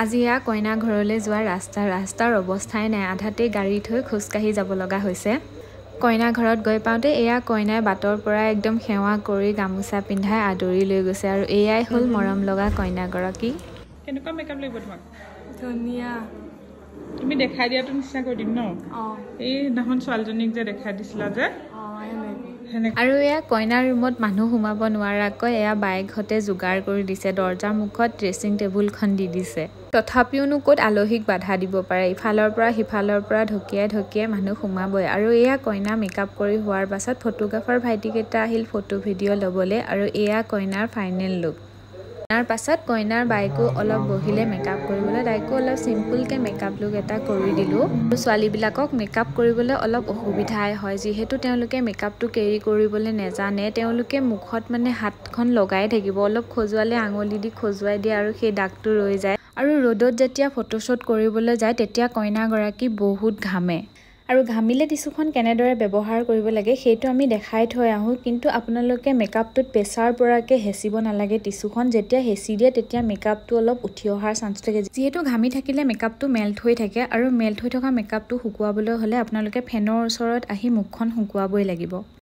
আজি এয়া কইনা ঘৰলৈ যোৱা ৰাস্তাৰ অৱস্থাই নাই, আধাতেই গাড়ী থৈ খোজকাঢ়ি যাব লগা হৈছে। কইনা ঘৰত গৈ পাওঁতে এয়া কইনাই বাটৰ পৰা একদম সেৱা কৰি গামোচা পিন্ধাই আদৰি লৈ গৈছে আৰু এয়াই হ'ল মৰম লগা কইনাগৰাকী। কেনেকুৱা মেকআপ লাগিব তোমাক? ধুনীয়া। তুমি দেখাই দিয়াটো নিচিনা কৰি দিম ন? এই দিনাখন ছোৱালীজনীক যে দেখাই দিছিলা যে আৰু এয়া কইনাৰ ৰুমত মানুহ সোমাব নোৱাৰাকৈ এয়া বাইকহঁতে যোগাৰ কৰি দিছে। দৰ্জাৰ মুখত ড্ৰেছিং টেবুলখন দি দিছে। তথাপিওনো ক'ত আলহীক বাধা দিব পাৰে, ইফালৰ পৰা সিফালৰ পৰা ঢকিয়াই মানুহ সোমাবই। আৰু এয়া কইনা মেকআপ কৰি হোৱাৰ পাছত ফটোগ্ৰাফাৰ ভাইটিকেইটা আহিল ফটো ভিডিঅ' ল'বলৈ আৰু এয়া কইনাৰ ফাইনেল লুক। তাৰ পাছত কইনাৰ বাইকো অলপ বহিলে মেকআপ কৰিবলৈ, তাইকো অলপ চিম্পুলকৈ মেকআপ লুক এটা কৰি দিলোঁ। আৰু ছোৱালীবিলাকক মেকআপ কৰিবলৈ অলপ অসুবিধাই হয়, যিহেতু তেওঁলোকে মেকআপটো কেৰি কৰিবলৈ নেজানে। তেওঁলোকে মুখত মানে হাতখন লগাই থাকিব, অলপ খজুৱালে আঙুলি দি খজুৱাই দিয়ে আৰু সেই দাগটো ৰৈ যায়। আৰু ৰ'দত যেতিয়া ফটোশ্বুট কৰিবলৈ যায় তেতিয়া কইনাগৰাকী বহুত ঘামে। আৰু ঘামিলে টিচুখন কেনেদৰে ব্যৱহাৰ কৰিব লাগে সেইটো আমি দেখাই থৈ আহোঁ, কিন্তু আপোনালোকে মেকআপটোত প্ৰেছাৰ পৰাকৈ হেঁচিব নালাগে টিচুখন। যেতিয়া হেঁচি দিয়ে তেতিয়া মেকআপটো অলপ উঠি অহাৰ চান্স থাকে, যিহেতু ঘামি থাকিলে মেকআপটো মেল্ট হৈ থাকে আৰু মেল্ট হৈ থকা মেকআপটো শুকুৱাবলৈ হ'লে আপোনালোকে ফেনৰ ওচৰত আহি মুখখন শুকুৱাবই লাগিব।